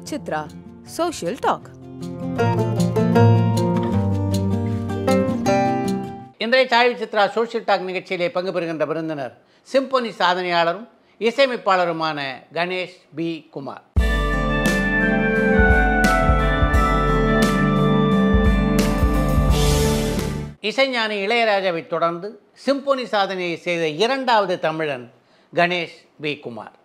with Chitra, Social Talk. இன்றைய Sai Chitra social talk நிகழ்ச்சியிலே பங்கு பெறுகின்ற விருந்தினர் சிம்பொனி சாதனையாளரும் இசையமைப்பாளருமான கணேஷ் பி குமார். இசைஞானி இளையராஜாவை தொடர்ந்து சிம்பொனி சாதனையை செய்த இரண்டாவது தமிழன் கணேஷ் பி குமார்.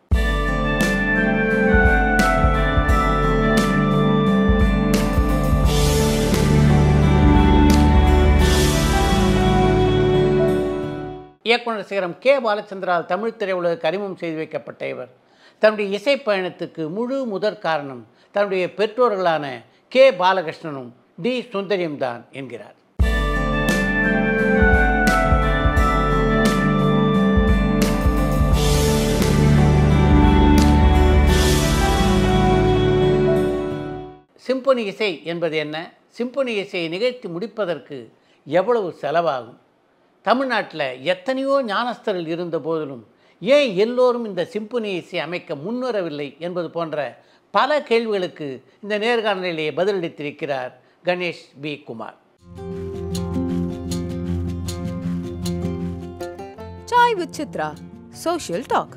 இயக்குனர் சிகரம் கே பாலச்சந்திரால் தமிழ் திரையுலகுக்கு அறிமுகம் செய்து வைக்கப்பட்ட இவர் தன்னுடைய இசை பயணத்துக்கு முழு முதற் காரணம் தன்னுடைய பெற்றோர்களான கே பாலகிருஷ்ணனும் டி சுந்தரியும் தான் என்கிறார். சிம்பொனி இசை என்பது என்ன? சிம்பொனி இசையை நிகழ்த்தி முடிப்பதற்கு எவ்வளவு செலவாகும்? தமிழ்நாட்டில் எத்தனையோ ஞானஸ்தர்கள் இருந்த போதிலும் ஏன் எல்லோரும் இந்த சிம்பொனி இசை அமைக்க முன்வரவில்லை என்பது போன்ற பல கேள்விகளுக்கு இந்த நேர்காணலிலேயே பதிலளித்திருக்கிறார் Ganesh P Kumar. Chai with Chitra, Social Talk.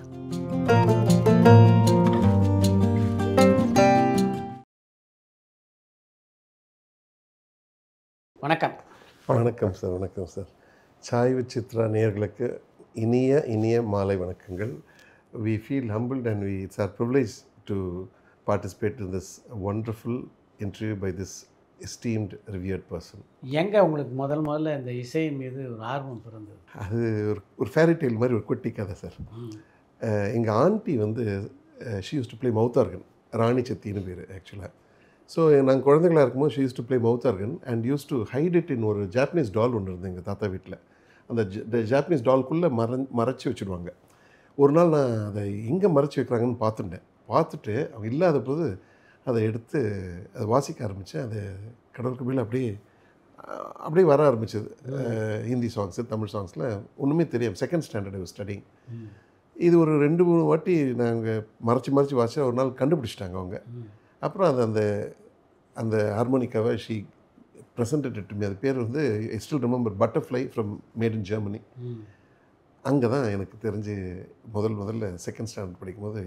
வணக்கம். வணக்கம் சார். வணக்கம் சார். சாய் வித் சித்ரா நேயர்களுக்கு இனிய மாலை வணக்கங்கள். We feel humbled and it's our privilege to participate in this wonderful interview by this esteemed revered person. எங்கே உங்களுக்கு முதல்ல இந்த இசை மீது ஒரு ஆர்வம் பிறந்தது? அது ஒரு ஃபேரி டெய்ல் மாதிரி ஒரு குட்டி கதை சார். எங்கள் ஆண்டி வந்து she used to play mouth organ. Rani சத்தின்னு பேர் ஆக்சுவலாக. ஸோ நாங்கள் குழந்தைகளாக இருக்கும்போது she used to play mouth organ and used to hide it in ஒரு ஜாப்பனீஸ் டால் ஒன்று இருந்தது எங்கள் தாத்தா வீட்டில். அந்த ஜாப்பனீஸ் டால்குள்ளே மறைச்சி வச்சுடுவாங்க. ஒரு நாள் நான் அதை எங்கே மறைச்சி வைக்கிறாங்கன்னு பார்த்துட்டு அவங்க இல்லாத போது அதை எடுத்து அதை வாசிக்க ஆரம்பித்தேன். அது கடவுளுக்கு மேலே அப்படியே வர ஆரம்பிச்சது. ஹிந்தி சாங்ஸு, தமிழ் சாங்ஸில் ஒன்றுமே தெரியும். Second standard studying. இது ஒரு 2-3 வாட்டி நாங்கள் மறைச்சி வாசிச்சா ஒரு நாள் கண்டுபிடிச்சிட்டாங்க அவங்க. அப்புறம் அந்த ஹார்மோனிக்காவை ஷீ ப்ரெசன்டட் டு மீ. அது பேர் வந்து ஐ still remember, butterfly from made in Germany. அங்கே தான் எனக்கு தெரிஞ்சு முதல்ல செகண்ட் ஸ்டாண்டர்ட் படிக்கும்போது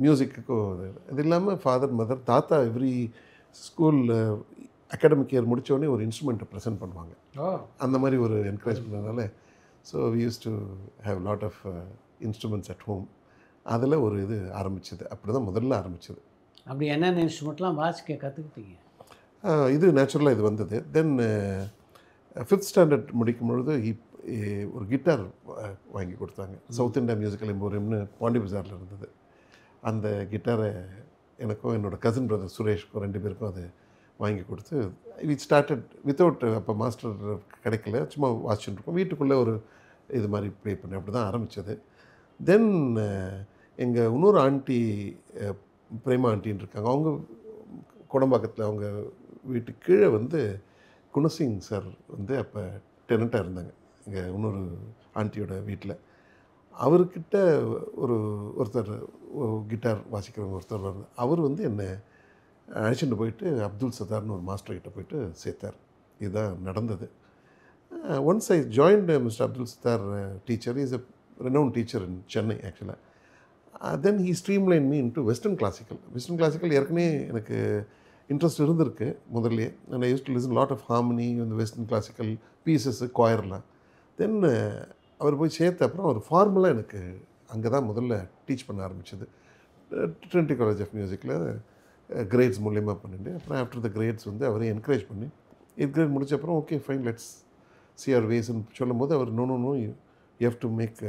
மியூசிக்குக்கும் இது இல்லாமல் ஃபாதர் மதர் தாத்தா எவ்ரி ஸ்கூலில் அகாடமிக் இயர் முடித்தோடனே ஒரு இன்ஸ்ட்ருமெண்ட்டை ப்ரெசென்ட் பண்ணுவாங்க. அந்த மாதிரி ஒரு என்கரேஜ் பண்ணதுனால so we use to have lot of instruments at home. அதில் ஒரு இது ஆரம்பிச்சது. அப்படி தான் முதல்ல ஆரம்பிச்சது. அப்படி என்னென்ன இன்ஸ்ட்ருமெண்ட்லாம் வாசிக்க கற்றுக்கிட்டீங்க? இது நேச்சுரலாக இது வந்தது. தென் 5th ஸ்டாண்டர்ட் முடிக்கும் பொழுது ஒரு கிட்டார் வாங்கி கொடுத்தாங்க. சவுத் இந்தியா மியூசிக்கல் எம்போரியம்னு பாண்டி பஜாரில் இருந்தது. அந்த கிட்டாரை எனக்கும் என்னோடய கசின் பிரதர் சுரேஷ்க்கும் 2 பேருக்கும் அது வாங்கி கொடுத்து வி ஸ்டார்டட் வித்தவுட், அப்போ மாஸ்டர் கிடைக்கல, சும்மா வாசிச்சுட்டு இருக்கோம். வீட்டுக்குள்ளே ஒரு இது மாதிரி ப்ளே பண்ணி அப்படி தான் ஆரம்பித்தது. தென் எங்கள் இன்னொரு ஆண்டி பிரேமா ஆண்டின்னு இருக்காங்க. அவங்க குடம்பாக்கத்தில் அவங்க வீட்டுக்கு கீழே வந்து குணசிங் சார் வந்து அப்போ டெனண்ட்டாக இருந்தாங்க எங்கள் இன்னொரு ஆண்டியோட வீட்டில். அவர்கிட்ட ஒருத்தர் கிட்டார் வாசிக்கிறவங்க ஒருத்தர் வருது. அவர் வந்து என்னை அழைச்சிட்டு போயிட்டு அப்துல் சத்தார்னு ஒரு மாஸ்டர்கிட்ட போயிட்டு சேர்த்தார். இதுதான் நடந்தது. Once I joined mister Abdul Sattar teacher. Is a renowned teacher in Chennai ஆக்சுவலாக. Then he streamline me into western classical ஏற்கனவே எனக்கு இன்ட்ரெஸ்ட் இருந்திருக்கு முதல்லையே. And I use to listen lot of harmony இந்த வெஸ்டர்ன் கிளாசிக்கல் பீசஸ்ஸு, குவாயர்லாம். தென் அவர் போய் சேர்த்த அப்புறம் ஒரு ஃபார்முலாக எனக்கு அங்கே தான் முதல்ல டீச் பண்ண ஆரம்பிச்சது. ட்ரினிட்டி காலேஜ் ஆஃப் மியூசிக்கில் கிரேட்ஸ் மூலியமாக பண்ணிட்டு அப்புறம் ஆஃப்டர் த கிரேட்ஸ் வந்து அவரே என்கரேஜ் பண்ணி 8th கிரேட் முடிச்ச அப்புறம் okay fine let's see our வேஸ்ன்னு சொல்லும் போது அவர் no you have to make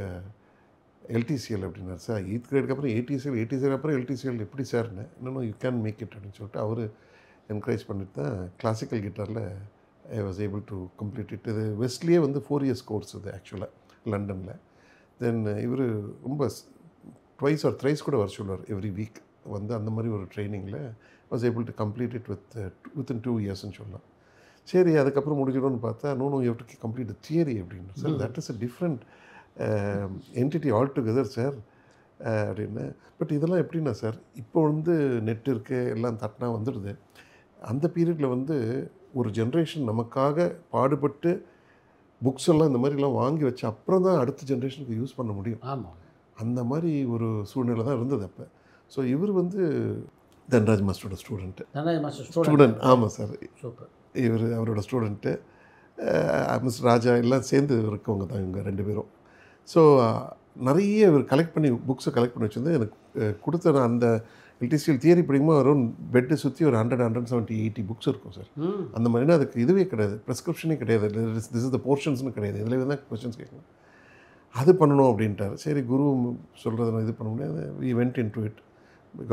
LTCL அப்படின்னார். சார் 8th கிரேடுக்கு அப்புறம் ஏடிசிஎல் அப்புறம் எல்டிசிஎல் எப்படி சார்னு? இன்னும் யூ கேன் மேக் இட் அப்படின்னு சொல்லிட்டு அவர் என்கரேஜ் பண்ணிட்டு தான் கிளாசிக்கல் கிட்டாரில் I was able to complete it. இது வெஸ்ட்லேயே வந்து 4 years கோர்ஸ் இது ஆக்சுவலாக லண்டனில். தென் இவர் ரொம்ப ட்வைஸ் ஆர் த்ரைஸ் கூட வர சொல்லுவார் எவ்ரி வீக் வந்து. அந்த மாதிரி ஒரு ட்ரைனிங்கில் was able to complete it within 2 yearsன்னு சொல்லலாம். சரி, அதுக்கப்புறம் முடிஞ்சிடும்னு பார்த்தா no you have to complete theory அப்படின்னு. Sir that is a different entity altogether, sir. அப்படின்னு. பட் இதெல்லாம் எப்படின்னா சார், இப்போ வந்து நெட் இருக்குது, எல்லாம் தட்டினா வந்துடுது. அந்த பீரியடில் வந்து ஒரு ஜென்ரேஷன் நமக்காக பாடுபட்டு புக்ஸ் எல்லாம் இந்த மாதிரிலாம் வாங்கி வச்சு அப்புறம் தான் அடுத்த ஜென்ரேஷனுக்கு யூஸ் பண்ண முடியும். ஆமாம். அந்த மாதிரி ஒரு சூழ்நிலை தான் இருந்தது அப்போ. ஸோ இவர் வந்து தன்ராஜ் மாஸ்டரோட ஸ்டூடெண்ட்டு. தன்ராஜ் மாஸ்டர் ஸ்டூடெண்ட், ஆமாம் சார். சூப்பர். இவர் அவரோட ஸ்டூடெண்ட்டு. மிஸ்டர் ராஜா எல்லாம் சேர்ந்து இருக்கவங்க தான் இவங்க 2 பேரும். ஸோ நிறைய இவர் கலெக்ட் பண்ணி புக்ஸை கலெக்ட் பண்ணி வச்சுருந்து எனக்கு கொடுத்த நான் அந்த எலக்ட்ரிசியல் தியரி படிக்கும்போது அரௌண்ட் பெட்டை சுற்றி ஒரு 100, 170, 80 புக்ஸ் இருக்கும் சார். அந்த மாதிரினா அதுக்கு இதுவே கிடையாது, ப்ரெஸ்கிரிப்ஷனே கிடையாது, திஸ் இஸ் த போர்ஷன்ஸ்னு கிடையாது, இதில் தான் கொஸ்டின்ஸ் கேட்கணும். அது பண்ணணும் அப்படின்ட்டார். சரி, குரு சொல்கிறத நான் இது பண்ண முடியாது. We went in to it.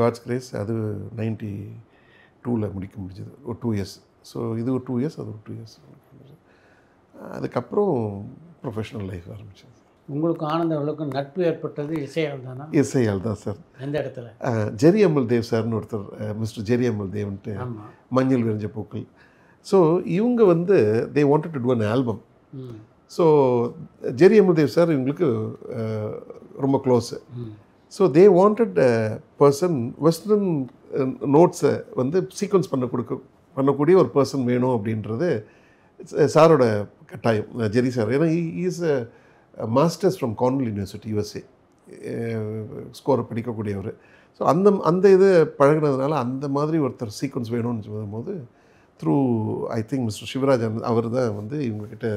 God's grace. அது 92 முடிக்க முடிஞ்சது, ஒரு 2 இயர்ஸ். ஸோ இது ஒரு 2 இயர்ஸ், அது ஒரு 2 இயர்ஸ். அதுக்கப்புறம் ப்ரொஃபஷனல் லைஃப் ஆரம்பிச்சது. உங்களுக்கு ஆனந்த அளவுக்கு நட்பு ஏற்பட்டது இசையால் தானா? இசையால் தான் சார். எந்த இடத்துல? ஜெரி அமல் தேவ் சார்னு ஒருத்தர், மிஸ்டர் ஜெரி அமல் தேவ்ன்ட்டு, மஞ்சள் விரிஞ்ச பூக்கள். ஸோ இவங்க வந்து they wanted to do an album. So Jerry Amal Dev sir இவங்களுக்கு ரொம்ப close. So they wanted person western நோட்ஸை வந்து சீக்வன்ஸ் பண்ணக்கூடிய ஒரு பர்சன் வேணும் அப்படின்றது சாரோட கட்டாயம், ஜெரி சார். ஏன்னா is masters from Cornell University, USA, ஸ்கோரை படிக்கக்கூடியவர். ஸோ அந்த இது பழகினதுனால அந்த மாதிரி ஒருத்தர் சீக்வன்ஸ் வேணும்னு சொல்லும்போது through I think mister Sivarajan அவர் தான் வந்து இவங்ககிட்ட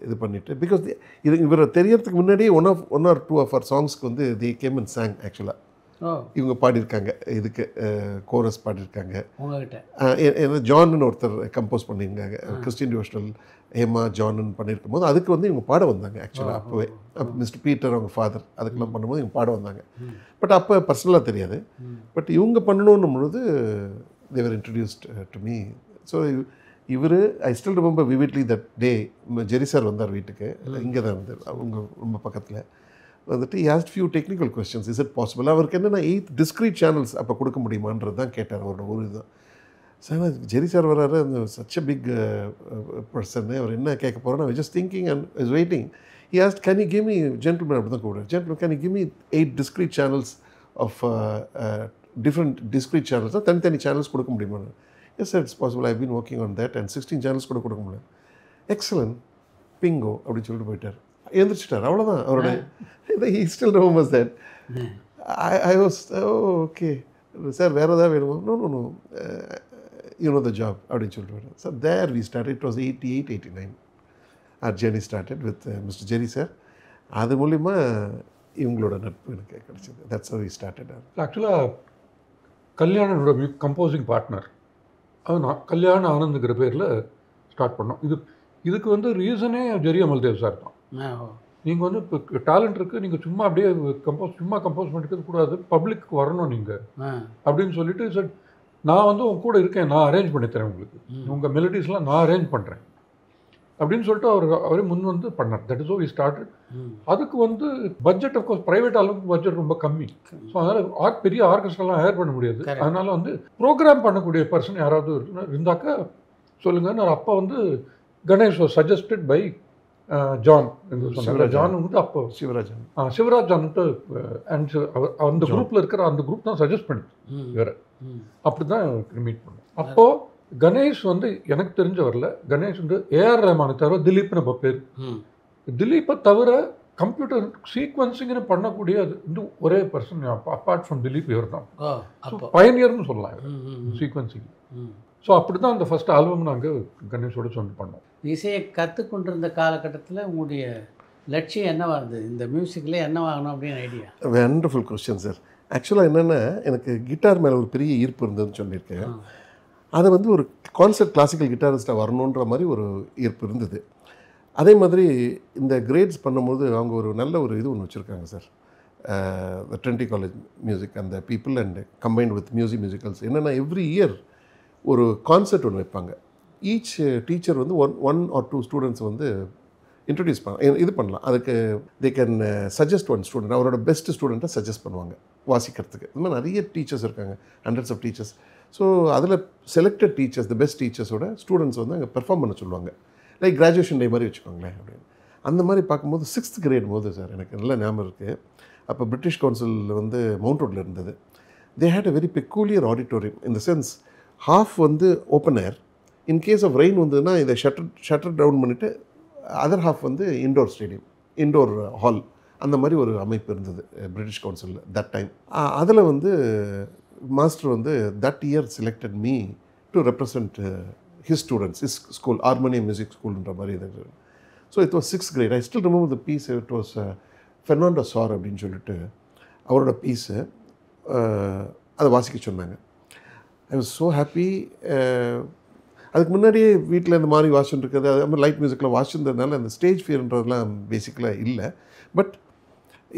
இது பண்ணிவிட்டு, பிகாஸ் இது இவரை தெரியறதுக்கு முன்னாடியே ஒன் ஆர் டூ ஆஃப் அவர் சாங்ஸ்க்கு வந்து தி கேம் அண்ட் சாங். ஆக்சுவலாக இவங்க பாடியிருக்காங்க, இதுக்கு கோரஸ் பாடியிருக்காங்க. ஏன்னா ஜான்னு ஒருத்தர் கம்போஸ் பண்ணியிருக்காங்க, கிறிஸ்டின் டிவோஷனல் ஏமா ஜான்னு பண்ணியிருக்கும் போது அதுக்கு வந்து இவங்க பாட வந்தாங்க. ஆக்சுவலாக அப்போவே மிஸ்டர் பீட்டர் அவங்க ஃபாதர் அதுக்கெல்லாம் பண்ணும்போது இவங்க பாட வந்தாங்க. பட் அப்போ பர்சனலாக தெரியாது. பட் இவங்க பண்ணணுன்னும் பொழுது தேவர் இன்ட்ரடியூஸ்ட் டு மீ. ஸோ இவர் I still remember vividly that day. Jerry sir வந்தார் வீட்டுக்கு, இங்கே தான் இருந்தார், அவங்க ரொம்ப பக்கத்தில் வந்துட்டு. Asked few technical questions, is it possible. அவருக்கு என்னென்னா 8 டிஸ்க்ரீட் சேனல்ஸ் அப்போ கொடுக்க முடியுமான்றது தான் கேட்டார். அவரோட ஒரு இதுதான் சார். ஜெரி சார் வர்றாரு, அந்த சச் அ பிக் பர்சன், அவர் என்ன கேட்க போகிறோன்னா I just thinking and is waiting. He asked can you give me, gentleman அப்படி தான் கூப்பிடுறாரு, gentleman can you give me 8 discrete channels of different discrete channels, தனித்தனி சேனல்ஸ் கொடுக்க முடியுமா? Yes sir, it's possible, I been working on that and 16 channels கூட கொடுக்க முடியும். Excellent, Bingo அப்படின்னு சொல்லிட்டு போயிட்டார், எழுந்திரிச்சிட்டார், அவ்வளோதான். அவரோட he still remembers that. I was okay sir, வேறு ஏதாவது வேணுமா? No you know the job அப்படின்னு சொல்லிட்டு போயிட்டார். So there we started. It was 88, 89 our journey started with Mr. Jerry sir. அது மூலிமா இவங்களோட நட்பு எனக்கு கிடச்சிது. That's how we started. ஆக்சுவலாக கல்யாணனோட கம்போசிங் பார்ட்னர் அது நான் கல்யாண ஆனந்துங்கிற பேரில் ஸ்டார்ட் பண்ணோம். இதுக்கு வந்து ரீசனே ஜெரி அமல் தேவ் சார் தான். நீங்கள் வந்து இப்போ டேலண்ட் இருக்குது, நீங்கள் சும்மா அப்படியே கம்போஸ் பண்ணிக்கிறது கூடாது, பப்ளிக்கு வரணும் நீங்கள் அப்படின்னு சொல்லிட்டு சார், நான் வந்து உங்க கூட இருக்கேன், நான் அரேஞ்ச் பண்ணி தரேன் உங்களுக்கு, உங்கள் மெலடிஸ்லாம் நான் அரேஞ்ச் பண்ணுறேன் அப்படின்னு சொல்லிட்டு அவரே முன் வந்து பண்ணார். That is how we started. அதுக்கு வந்து பட்ஜெட் அஃப்கோர்ஸ் ப்ரைவேட் அளவுக்கு பட்ஜெட் ரொம்ப கம்மி. ஸோ அதனால் பெரிய ஆர்கெஸ்ட்ராலாம் ஹையர் பண்ண முடியாது. அதனால் வந்து ப்ரோக்ராம் பண்ணக்கூடிய பர்சன் யாராவது இருந்தாக்கா சொல்லுங்கள். நான் அப்போ வந்து Ganesh was suggested by John என்று சொன்னாங்க. ஜான் வந்து அப்போ சிவராஜ் ஜான்ட்டு அண்ட் அந்த குரூப்பில் இருக்கிற அந்த குரூப் தான் சஜஸ்ட் பண்ணுது வேறு. அப்படி தான் மீட் பண்ணோம். அப்போது கணேஷ் வந்து எனக்கு தெரிஞ்ச வரல, கணேஷ் வந்து ஏஆர் ரஹ்மானை தவிர திலீப்னு நம்ம பேர், திலீப்பை தவிர கம்ப்யூட்டர் சீக்வன்சிங்னு பண்ணக்கூடிய அது வந்து ஒரே பர்சன் அப்பார்ட் ஃப்ரம் திலீப் இவர் தான். பயனியர்னு சொல்லலாம் சீக்வன்சிங். ஸோ அப்படி தான் அந்த ஃபஸ்ட் ஆல்பம் நாங்கள் கணேஷோட சொல்லி பண்ணோம். இசையை கற்றுக்கொண்டிருந்த காலகட்டத்தில் உங்களுடைய லட்சியம் என்னவாக இருந்தது? இந்த மியூசிக்கில் என்ன வாங்கணும் அப்படின்னு ஐடியா? Wonderful question sir. ஆக்சுவலாக என்னென்னா, எனக்கு கிட்டார் மேலே ஒரு பெரிய ஈர்ப்பு இருந்ததுன்னு சொல்லியிருக்கேன். அதை வந்து ஒரு கான்சர்ட் கிளாசிக்கல் கிட்டாரிஸ்ட்டாக வரணுன்ற மாதிரி ஒரு ஈர்ப்பு இருந்தது. அதே மாதிரி இந்த கிரேட்ஸ் பண்ணும்போது அவங்க ஒரு நல்ல ஒரு இது ஒன்று வச்சுருக்காங்க சார், ட்ரினிட்டி காலேஜ் மியூசிக் அந்த people and combined with musicals. என்னென்னா எவ்ரி இயர் ஒரு கான்சர்ட் ஒன்று வைப்பாங்க. ஈச் டீச்சர் வந்து ஒன் ஆர் டூ ஸ்டூடெண்ட்ஸ் வந்து இன்ட்ரடியூஸ் இது பண்ணலாம். அதுக்கு they can suggest one student, அவரோட பெஸ்ட் ஸ்டூடெண்ட்டை சஜஸ்ட் பண்ணுவாங்க வாசிக்கிறதுக்கு. இது மாதிரி நிறைய டீச்சர்ஸ் இருக்காங்க, ஹண்ட்ரட்ஸ் ஆஃப் டீச்சர்ஸ். ஸோ அதில் செலக்டட் டீச்சர்ஸ், த பெஸ்ட் டீச்சர்ஸோட ஸ்டூடெண்ட்ஸ் வந்து அங்கே பெர்ஃபார்ம் பண்ண சொல்லுவாங்க. லைக் கிராஜுவேஷன் டே மாதிரி வச்சுக்கோங்களேன் அப்படின்னு. அந்த மாதிரி பார்க்கும்போது 6th கிரேட் போது சார் எனக்கு நல்ல ஞாபகம் இருக்குது. அப்போ பிரிட்டிஷ் கவுன்சில் வந்து மவுண்ட் ரோட்டில் இருந்தது. They had a very peculiar auditorium. In the sense half வந்து open air, in case of rain வந்ததுன்னா இதை ஷட்டர் டவுன் பண்ணிவிட்டு அதர் ஹாஃப் வந்து இன்டோர் ஸ்டேடியம், இன்டோர் ஹால், அந்த மாதிரி ஒரு அமைப்பு இருந்தது பிரிட்டிஷ் கவுன்சிலில் தட் டைம். அதில் வந்து மாஸ்டர் வந்து that year selected me to represent his students, his school, harmonium music ஸ்கூல்ன்ற மாதிரி இது. So it was 6th grade. I still remember the piece. It was Fernando sir அப்படின்னு சொல்லிட்டு அவரோட பீஸு அதை வாசிக்க சொன்னாங்க. I was so happy. அதுக்கு முன்னாடியே வீட்டில் இந்த மாதிரி வாசிச்சுட்டு இருக்கிறது, அது மாதிரி லைட் மியூசிக்கில் வாசிச்சிருந்ததுனால அந்த ஸ்டேஜ் ஃபியர்ன்றதுலாம் பேசிக்கலாக இல்லை. பட்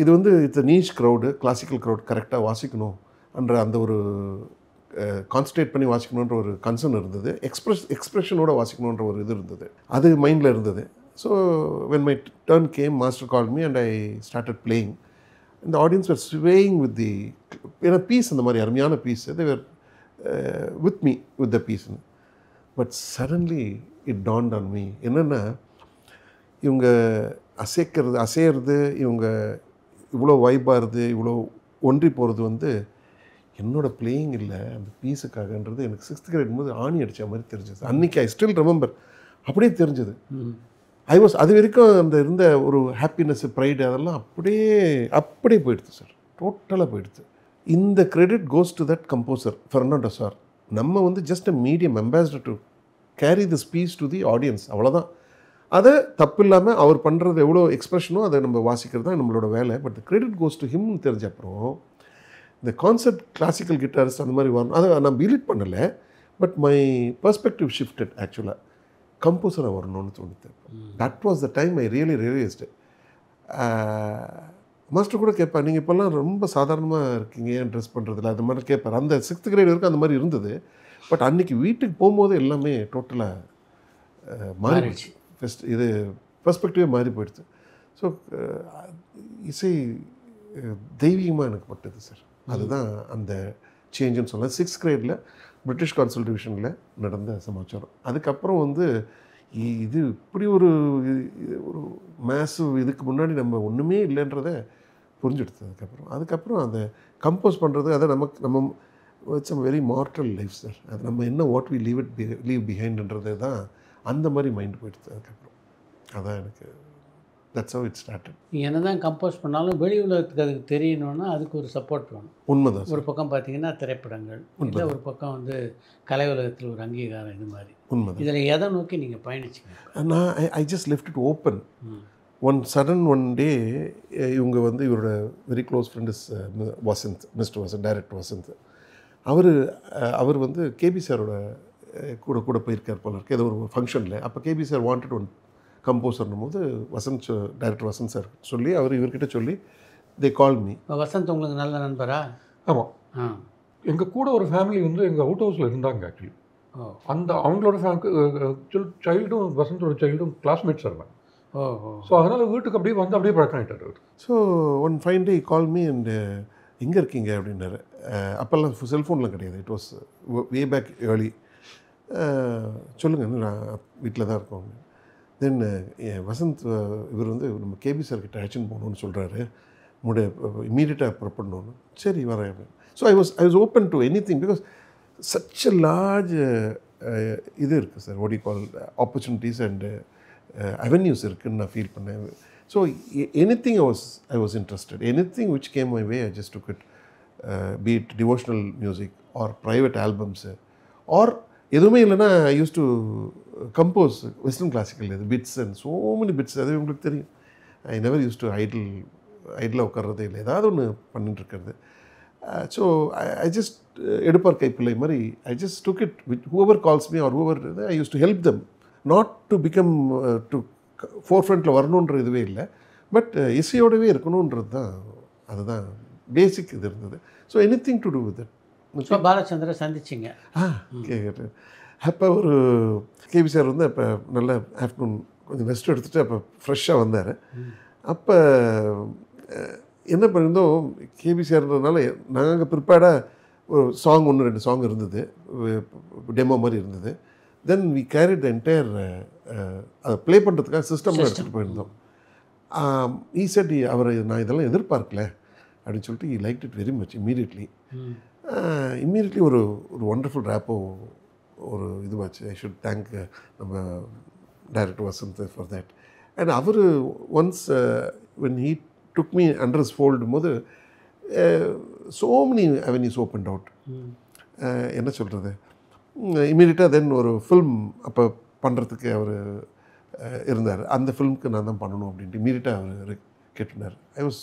இது வந்து it's niche crowd, classical crowd, கரெக்டாக வாசிக்கணும் என்ற அந்த ஒரு கான்சன்ட்ரேட் பண்ணி வாசிக்கணுன்ற ஒரு கன்சர்ன் இருந்தது. எக்ஸ்ப்ரெஷனோட வாசிக்கணுன்ற ஒரு இது இருந்தது, அது மைண்டில் இருந்தது. So when my turn came, master call me and I started playing. இந்த audience were swaying with the, ஏன்னா பீஸ் அந்த மாதிரி அருமையான piece, they were with me with the piece. But suddenly it dawned on me, என்னென்னா இவங்க அசையிறது, இவங்க இவ்வளோ வைப்பாகிறது, இவ்வளோ ஒன்றி போகிறது வந்து என்னோடய பிளேயிங் இல்லை, அந்த பீஸுக்காகன்றது எனக்கு 6th grade போது ஆணி அடித்த மாதிரி தெரிஞ்சது. அன்றைக்கி ஐ ஸ்டில் ரிமெம்பர், அப்படியே தெரிஞ்சது. அது வரைக்கும் அந்த இருந்த ஒரு ஹாப்பினஸ், ப்ரைடு, அதெல்லாம் அப்படியே போயிடுது சார், டோட்டலாக போயிடுது. இந்த credit goes to that composer Fernando sir. நம்ம வந்து just a medium ambassador to carry this piece to the audience, அவ்வளோதான். அதை தப்பு இல்லாமல் அவர் பண்ணுறது எவ்வளோ எக்ஸ்ப்ரெஷனோ அதை நம்ம வாசிக்கிறது தான் நம்மளோட வேலை. But the credit goes to ஹிம்னு தெரிஞ்ச அப்புறம் இந்த கான்செப்ட் கிளாசிக்கல் கிட்டாரிஸ்ட் அந்த மாதிரி வரணும், அதை நான் பிலீட் பண்ணலை. But my perspective shifted. ஆக்சுவலாக கம்போசராக வரணும்னு தோணுது. That was the time I realised. Master கூட கேட்பார், நீங்கள் இப்போல்லாம் ரொம்ப சாதாரணமாக இருக்கீங்க, ஏன் ட்ரெஸ் பண்ணுறதில்ல, அது மாதிரி கேட்பார். அந்த 6th grade வரைக்கும் அந்த மாதிரி இருந்தது. பட் அன்றைக்கி வீட்டுக்கு போகும்போது எல்லாமே டோட்டலாக மாறிடுச்சு. இது பெர்ஸ்பெக்டிவே மாறி போயிடுது. ஸோ இசை தெய்வீகமாக எனக்கு பட்டது சார். அதுதான் அந்த சேஞ்சுன்னு சொல்லலாம். 6th grade பிரிட்டிஷ் கவுன்சில் டிவிஷனில் நடந்த சமாச்சாரம். அதுக்கப்புறம் வந்து இது இப்படி ஒரு மேசிவ், இதுக்கு முன்னாடி நம்ம ஒன்றுமே இல்லைன்றதை புரிஞ்சுடுது. அதுக்கப்புறம் அதை கம்போஸ் பண்ணுறது, அதை நம்ம it's a very mortal life sir. அது நம்ம என்ன வாட் வி லீவ் பிஹைண்டுன்றது தான் அந்த மாதிரி மைண்ட் போயிடுது. அதுக்கப்புறம் அதான் எனக்கு தட்ஸ் ஹவ் இட் ஸ்டார்டட். என்ன தான் கம்போஸ் பண்ணாலும் வெளி உலகத்துக்கு அதுக்கு தெரியணும்னா அதுக்கு ஒரு சப்போர்ட் வேணும். உண்மைதான். ஒரு பக்கம் பார்த்தீங்கன்னா திரைப்படங்கள், இல்லை ஒரு பக்கம் வந்து கலை உலகத்தில் ஒரு அங்கீகாரம், இது மாதிரி. உண்மைதான். இதில் எதை நோக்கி நீங்கள் பயணிச்சிங்க? நான் I just left it open. One day இவங்க வந்து இவரோட very close friend is Vasanth, mister Vasanth, director Vasanth. அவர் வந்து கேபி சாரோட கூட போயிருக்கார் போல இருக்கு, ஏதோ ஒரு ஃபங்க்ஷனில். அப்போ கேபி சார் வாண்டட் ஒன் கம்போசர்னும் போது வசந்த், டைரக்டர் வசந்த் சார் சொல்லி, இவர்கிட்ட சொல்லி தே கால் மீ. வசந்த் உங்களுக்கு நல்ல நண்பரா? ஆமாம். எங்கள் கூட ஒரு ஃபேமிலி வந்து எங்கள் அவுட் ஹவுஸில் இருந்தாங்க ஆக்சுவலி. அந்த அவங்களோட சைல்டும் வசந்தோட சைல்டும் கிளாஸ்மேட்ஸ் இருந்தாங்க. ஸோ அதனால் வீட்டுக்கு அப்படியே பழக்கம் ஆகிட்டார். So one fine day call me and எங்கே இருக்கீங்க அப்படின்னாரு. அப்போல்லாம் செல்ஃபோன்லாம் கிடையாது, it was way back early. சொல்லுங்கள், நான் வீட்டில் தான் இருக்கோங்க. தென் வசந்த் இவர் வந்து நம்ம கேபி சார்கிட்ட அழைச்சின்னு போகணுன்னு சொல்கிறாரு, இம்மீடியட்டாக புறப்படணுன்னு. சரி வரேன் அப்படின்னு. So I was open to anything, because such a large இது இருக்குது sir, what you call opportunities and avenues இருக்குதுன்னு நான் ஃபீல் பண்ணேன். So anything I was interested, anything which came my way I just took it. Be it devotional music or private albums or எதுவுமே இல்லைன்னா I use to compose western classical, இது bits and so many bits. அது உங்களுக்கு தெரியும். I never use to idle உட்கார்றதே இல்லை, ஏதாவது ஒன்று பண்ணிட்டு இருக்கிறது. ஸோ ஐ ஜஸ்ட் எடுப்பார் கைப்பிள்ளை மாதிரி I just took it with whoever calls me or whoever I use to help them, not to become to fore ஃப்ரண்ட்டில் வரணுன்ற இதுவே இல்லை, பட் இசையோடவே இருக்கணுன்றது தான், அதுதான் பேசிக் இது இருந்தது. So anything to do with it. Balachandra சந்திச்சிங்க? கேட்குறது. அப்போ ஒரு கேபி சார் வந்து அப்போ நல்ல ஆஃப்டர்நூன் கொஞ்சம் ரெஸ்ட் எடுத்துகிட்டு அப்போ ஃப்ரெஷ்ஷாக வந்தார். அப்போ என்ன பண்ணியிருந்தோம், கேபி சார்ன்றதுனால நாங்கள் ப்ரிப்பேர்டாக ஒரு சாங் 1-2 சாங் இருந்தது, டெமோ மாதிரி இருந்தது. Then we carried the entire, அதை ப்ளே பண்ணுறதுக்காக சிஸ்டம்லாம் எடுத்துகிட்டு போயிருந்தோம். ஈ செட், அவரை நான் இதெல்லாம் எதிர்பார்க்கல, அப்படின்னு சொல்லிட்டு he liked it very much immediately. Immediately ஒரு ஒண்டர்ஃபுல் ரேப்போ ஒரு இதுவாச்சு. ஐ ஷுட் தேங்க் நம்ம director Vasanth for that. And அவர் once when he took me under his ஃபோல்டும் போது so many avenues opened out. என்ன சொல்கிறது, இம்மீடியட்டாக தென் ஒரு ஃபில்ம் அப்போ பண்ணுறதுக்கு அவர் இருந்தார். அந்த ஃபில்முக்கு நான் தான் பண்ணணும் அப்படின்ட்டு இம்மீடியட்டாக அவர் கேட்டுனார். ஐ வாஸ்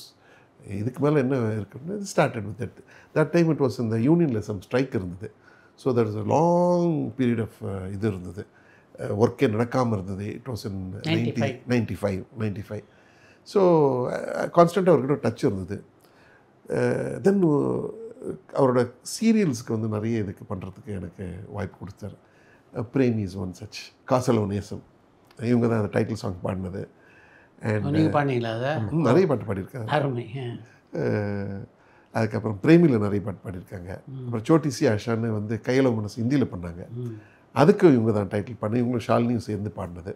இதுக்கு மேலே என்ன இருக்குன்னு started with that time it was இந்த யூனியனில் சம் ஸ்ட்ரைக் இருந்தது. So that is a long period of இது இருந்தது, ஒர்க்கே நடக்காமல் இருந்தது. It was in 95. ஸோ கான்ஸ்டண்ட்டாக அவர்கிட்ட டச் இருந்தது. தென் அவரோட சீரியல்ஸுக்கு வந்து நிறைய இதுக்கு பண்ணுறதுக்கு எனக்கு வாய்ப்பு கொடுத்தார். பிரேமிஸ் ஒன் சச், காசலோ நேசம், இவங்க தான் அந்த டைட்டில் சாங் பாடினது. அண்ட் நீங்கள் பாடினீங்களா அதை? நிறைய பாட்டு பாடியிருக்காங்க. அருமை. அதுக்கப்புறம் பிரேமியில் நிறைய பாட்டு பாடியிருக்காங்க. அப்புறம் சோட்டி சி ஆஷான்னு வந்து கையில மனசு ஹிந்தியில் பண்ணாங்க. அதுக்கு இவங்க தான் டைட்டில் பண்ணி இவங்களும் ஷாலினியும் சேர்ந்து பாடினது.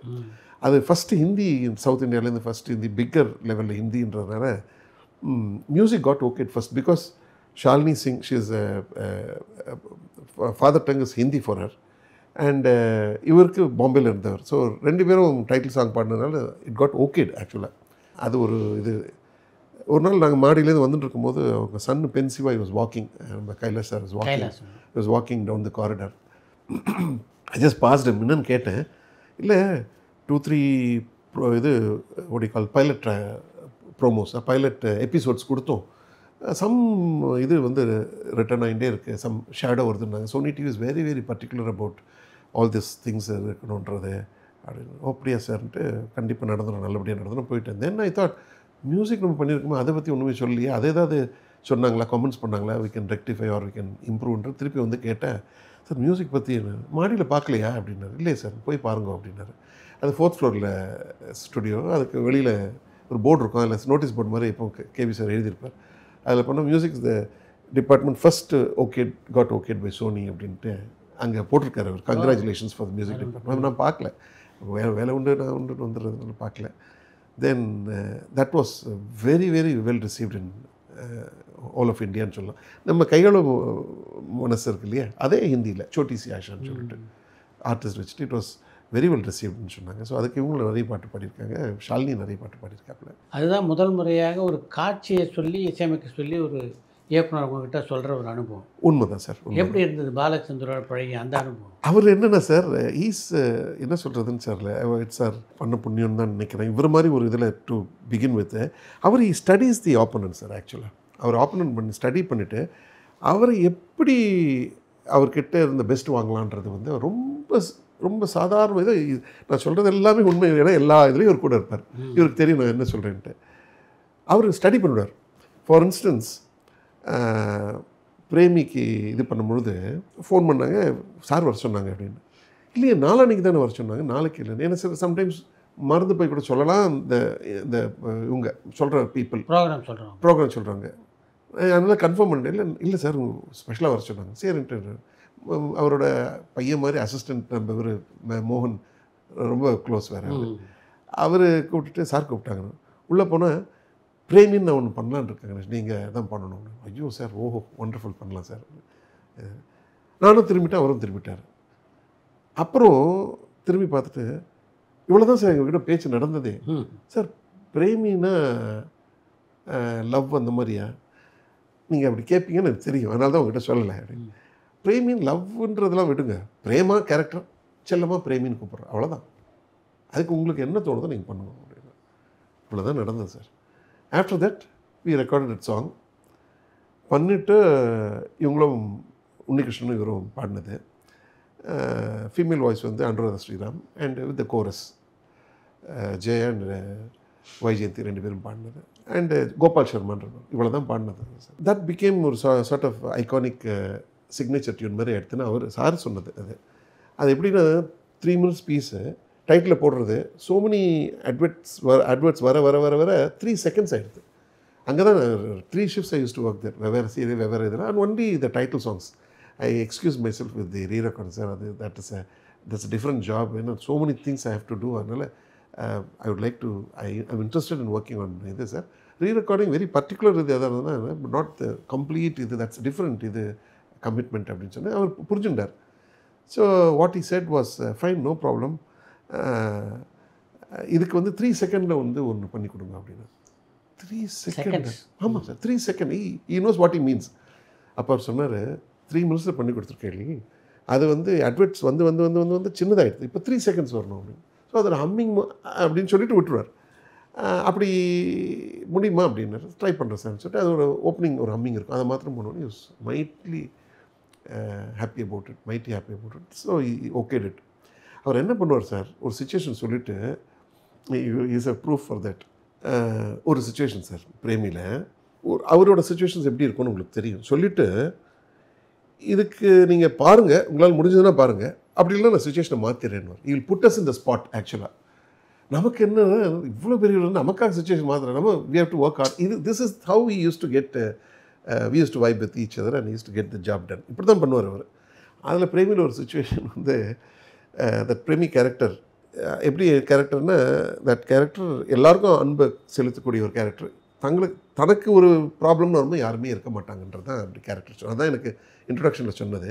அது ஃபஸ்ட்டு ஹிந்தி சவுத் இந்தியாவிலேருந்து ஃபஸ்ட்டு ஹிந்தி பிக்கர் லெவலில் ஹிந்தின்றதுனால music got okay first because Shalini Singh she is father tongue is Hindi for her. And இவருக்கு பாம்பேயில் இருந்தவர். ஸோ ரெண்டு பேரும் டைட்டில் சாங் பாடினதுனால இட் காட் ஓகேட் ஆக்சுவலாக. அது ஒரு இது. ஒரு நாள் நாங்கள் மாடியிலேருந்து வந்துட்டு இருக்கும்போது அவங்க சன் பென்சிவா வாஸ் வாக்கிங், நம்ம Kailash sir was walking down the corridor. I just passed என்னன்னு கேட்டேன். இல்லை 2-3 இது ஓடி கால் பைலட் ப்ரோமோஸ் பைலட் எபிசோட்ஸ் கொடுத்தோம். சம் இது வந்து ரிட்டர்ன் ஆகிட்டே இருக்குது, சம் ஷேடோ வருதுன்னாங்க. Sony TV is very very particular about all this things இருக்கணுன்றது அப்படின்னு. அப்படியா சார்ன்ட்டு கண்டிப்பாக நடந்துடும், நல்லபடியாக நடந்துடும் போயிட்டேன். தென் ஐ தாட் மியூசிக் நம்ம பண்ணியிருக்கோமோ அதை பற்றி ஒன்றுமே சொல்லலையே, அதை ஏதாவது சொன்னாங்களா, கமெண்ட்ஸ் பண்ணாங்களா, we can rectify or we can இம்ப்ரூவ்ன்ற. திருப்பி வந்து கேட்டேன், சார் மியூசிக் பற்றி மாடியில் பார்க்கலையா அப்படின்னாரு. இல்லை சார் போய் பாருங்க அப்படின்னாரு. அது 4th ஃப்ளோரில் ஸ்டுடியோ, அதுக்கு வெளியில் ஒரு போர்டு இருக்கும், அதில் நோட்டீஸ் போர்டு மாதிரி இப்போ கேபி சார் எழுதியிருப்பார். அதில் பண்ணால் music the department first okay got okayed by Sony அப்படின்ட்டு அங்கே போட்டிருக்காரு அவர். Congratulations for music department. நான் பார்க்கல, வேலை உண்டு நான் உண்டு வந்துடுறதுனால பார்க்கல. Then that was very very well received in all of இந்தியான்னு சொல்லலாம். நம்ம கைகளோ மனசு இருக்கு இல்லையா, அதே ஹிந்தியில் சோட்டி சி ஆஷான்னு சொல்லிட்டு ஆர்டிஸ்ட் வச்சுட்டு இட் வாஸ் வெரி வெல் ரிசீவ்டுன்னு சொன்னாங்க. ஸோ அதுக்கு இவங்களும் நிறைய பாட்டு பாடியிருக்காங்க, ஷாலினி நிறைய பாட்டு பாடியிருக்காப்புல. அதுதான் முதல் முறையாக ஒரு காட்சியை சொல்லி இசையமைக்க சொல்லி ஒரு இயக்குனர் உங்ககிட்ட சொல்கிற ஒரு அனுபவம். உண்மைதான் சார். எப்படி இருந்தது பாலச்சந்திரோட பழகிய அந்த அனுபவம்? அவர் என்னென்னா சார், ஈஸ் என்ன சொல்கிறதுன்னு சார் இட்ஸ் சார் பண்ண புண்ணியம் தான் நினைக்கிறேன். இவர் மாதிரி ஒரு இதில் டு பிகின் வித் அவர் ஸ்டடீஸ் தி ஆப்போனன்ட் சார். ஆக்சுவலாக அவர் ஆப்போனன்ட் பண்ணி ஸ்டடி பண்ணிவிட்டு அவர் எப்படி அவர்கிட்ட இருந்த பெஸ்ட் வாங்கலான்றது வந்து ரொம்ப ரொம்ப சாதாரண இது. நான் சொல்கிறது எல்லாமே உண்மை, ஏன்னா எல்லா இதுலேயும் இவர் கூட இருப்பார். இவருக்கு தெரியும் நான் என்ன சொல்கிறேன்ட்டு. அவர் ஸ்டடி பண்ணுவார். ஃபார் இன்ஸ்டன்ஸ் பிரேமிக்கு இது பண்ணும்பொழுது ஃபோன் பண்ணாங்க, சார் வர சொன்னாங்க அப்படின்னு. இல்லையே நாளான்னைக்கு தானே வர சொன்னாங்க, நாளைக்கு இல்லை. ஏன்னா சார் சம்டைம்ஸ் மறந்து போய் கூட சொல்லலாம். இந்த இவங்க சொல்கிற பீப்புள் ப்ரோக்ராம் சொல்கிறாங்க, அதனால் கன்ஃபார்ம் பண்ணிட்டேன். இல்லை சார் ஸ்பெஷலாக வர சொன்னாங்க. சரின்ட்டு அவரோட பையன் மாதிரி அசிஸ்டண்ட் நம்ம இவர் மோகன் ரொம்ப க்ளோஸ் வேறு, அவர் கூப்பிட்டுட்டு சார் கூப்பிட்டாங்க. உள்ளே போனால் பிரேமின்னு நான் ஒன்று பண்ணலான்னு இருக்காங்க, நீங்கள் தான் பண்ணணும்னு. ஐயோ சார், ஓஹோ ஒண்டர்ஃபுல் பண்ணலாம் சார். நானும் திரும்பிட்டேன், அவரும் திரும்பிட்டார். அப்புறம் திரும்பி பார்த்துட்டு இவ்வளோ தான் சார் எங்கள்கிட்ட பேச்சு நடந்ததே. சார் பிரேமின்னா லவ் அந்த மாதிரியா, நீங்கள் அப்படி கேட்பீங்கன்னு எனக்கு தெரியும், அதனால தான் உங்கள்கிட்ட சொல்லலை அப்படின்னு. பிரேமின் லவ்ன்றதெல்லாம் விடுங்க, பிரேமா கேரக்டர் செல்லமாக பிரேமின்னு கூப்பிட்றோம், அவ்வளோதான். அதுக்கு உங்களுக்கு என்ன தோணுதோ நீங்கள் பண்ணணும் அப்படின்னு. இவ்வளோதான் நடந்தது sir. After that we recorded it song பண்ணிவிட்டு இவங்களும் உன்னிகிருஷ்ணனும் இவரும் பாடினது. ஃபீமேல் வாய்ஸ் வந்து Anuradha Sriram and with the chorus Jaya and Vaijayanthi ரெண்டு பேரும் பாடினது. அண்டு கோபால் சர்மான்ற இவ்வளோ தான் பாடினது. தட் பிகேம் ஒரு sort of iconic signature tune மாதிரி எடுத்துன்னு அவர் சார் சொன்னது. அது எப்படின்னா 3 minutes பீஸு டைட்டில் போடுறது, ஸோ மெனி அட்வர்ட்ஸ் வர வர வர வர 3 seconds ஆகிடுது. அங்கே தான் 3 shifts I used to work there, வெவ்வேறு சீரியல் வெவ்வேறு இதெல்லாம். And only the title songs I excuse myself with the rerecord sir. அது தட்ஸ் அ டிஃப்ரெண்ட் ஜாப். ஏன்னா so many things I have to do. அதனால் I would like to I'm interested in working on இது sir. Rerecording very particular இது எதாக இருந்ததுன்னா not the complete இது that's different இது commitment அப்படின்னு சொன்னால் அவர் புரிஞ்சுட்டார். So what he said was fine, no problem, இதுக்கு வந்து 3 செகண்டில் வந்து ஒன்று பண்ணி கொடுங்க அப்படின்னு. 3 செகண்ட்? ஆமாம் sir, 3 second. he knows what he means. அப்போ அவர் சொன்னார், 3 மினிட்ஸில் பண்ணி கொடுத்துருக்கேன், அது வந்து அட்வர்ட்ஸ் வந்து வந்து வந்து வந்து வந்து சின்னதாகிடுது, இப்போ 3 செகண்ட்ஸ் வரணும் அப்படின்னு. ஸோ அதில் ஹம்மிங் அப்படின்னு சொல்லிட்டு விட்டுருவார். அப்படி முடியுமா அப்படின்னாரு. ட்ரை பண்ணுறேன் சார்னு சொல்லிட்டு அது ஒரு ஓப்பனிங் ஒரு ஹம்மிங் இருக்கும், அதை மாத்திரம் பண்ணணும். Use mightily happy about it, mightily happy about it. So okay it. அவர் என்ன பண்ணுவார் சார், ஒரு சுச்சுவேஷன் சொல்லிவிட்டு is a proof for that. ஒரு சுச்சுவேஷன் சார் பிரேமியில் அவரோட சுச்சுவேஷன்ஸ் எப்படி இருக்கும்னு உங்களுக்கு தெரியும். சொல்லிவிட்டு இதுக்கு நீங்கள் பாருங்கள், உங்களால் முடிஞ்சதுன்னா பாருங்கள், அப்படி இல்லை நான் சுச்சுவேஷனை மாற்றிடுறேன்னு. You will put us in the spot. ஆக்சுவலாக நமக்கு என்ன இவ்வளோ பெரிய நமக்காக சுச்சுவேஷன் மாத்திரம், நம்ம we have to work hard. This is how we use to get we use to vibe with each other and used to get the job done. இப்படி தான் பண்ணுவார் அவர். அதில் பிரேமியில் ஒரு சுச்சுவேஷன் வந்து தட் பிரேமி கேரக்டர் எப்படி கேரக்டர்னா, தட் கேரக்டர் எல்லாருக்கும் அன்பை செலுத்தக்கூடிய ஒரு கேரக்டர். தனக்கு ஒரு ப்ராப்ளம்னு வரும்போது யாருமே இருக்க மாட்டாங்கன்றது தான் அப்படி கேரக்டர். அதுதான் எனக்கு இன்ட்ரொடக்ஷனில் சொன்னது.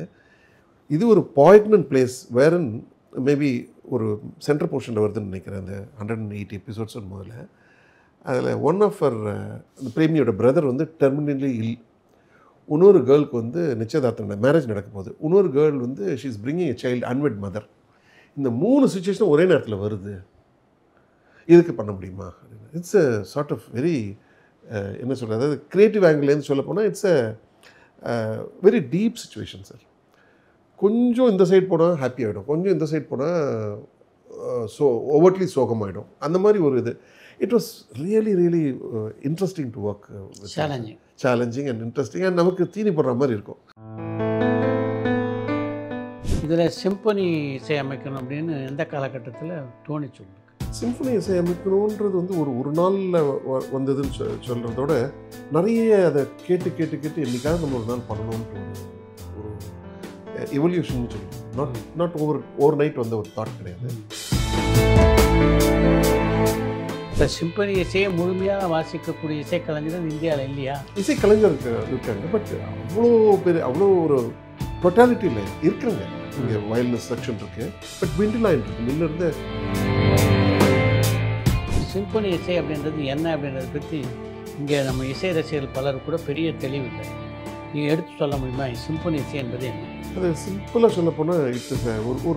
இது ஒரு பாய்ட்னன்ட் பிளேஸ் வேறன் மேபி ஒரு சென்ட்ரல் போர்ஷனில் வருதுன்னு நினைக்கிறேன். அந்த 180 எபிசோட்ஸ் முதல்ல அதில் ஒன் ஆஃப் அந்த பிரேமியோட பிரதர் வந்து டெர்மினலி இல். இன்னொரு கேர்ளுக்கு வந்து நிச்சயதார்த்தம் மேரேஜ் நடக்க போகுது. இன்னொரு கேர்ள் வந்து she is bringing a child unwed mother. இந்த 3 சுச்சுவேஷனும் ஒரே நேரத்தில் வருது, இதுக்கு பண்ண முடியுமா? It's a sort of very என்ன சொல்கிறது, அதாவது க்ரியேட்டிவ் ஆங்கிள்லேருந்து சொல்ல போனால் it's a very deep situation sir. கொஞ்சம் இந்த சைட் போனால் ஹாப்பி ஆகிடும், கொஞ்சம் இந்த சைட் போனால் ஓவர்ட்லி சோகமாகிடும். அந்த மாதிரி ஒரு இது. It was really really interesting to work. Challenging and interesting and நமக்கு தீனி போடுற மாதிரி இருக்கும். இதில் சிம்பனி இசை அமைக்கணும் அப்படின்னு எந்த காலகட்டத்தில் தோணிச்சு உங்களுக்கு? சிம்பனி இசை அமைக்கணுன்றது வந்து ஒரு நாளில் வந்ததுன்னு சொல்கிறதோட நிறைய அதை கேட்டு கேட்டு கேட்டு என்றைக்காவது நம்ம ஒரு நாள் பண்ணணுன்ட்டு ஒரு எவல்யூஷன் சொல்லணும். நாட் ஓவர் நைட் வந்த ஒரு தாட் கிடையாது. இப்போ சிம்பனி இசையை முழுமையாக வாசிக்கக்கூடிய இசைக்கலைஞர்கள் இந்தியாவில் இல்லையா? இசைக்கலைஞர்கள் இருக்காங்க, பட் அவ்வளோ பேர் அவ்வளோ ஒரு டோட்டாலிட்டியில் இருக்கிறாங்க. இங்கே வயலின் செக்ஷன் இருக்குது, பட் விண்டிலாயின் இருக்குது. முன்னிருந்து சிம்பனி இசை அப்படின்றது என்ன அப்படின்றத பற்றி இங்கே நம்ம இசை ரசிகர்கள் பலர் கூட பெரிய தெளிவில்லை. நீங்கள் எடுத்து சொல்ல முடியுமா சிம்பனி இசை என்பது என்ன? அது சிம்பிளாக சொல்ல போனால் இட்ஸ் ஒரு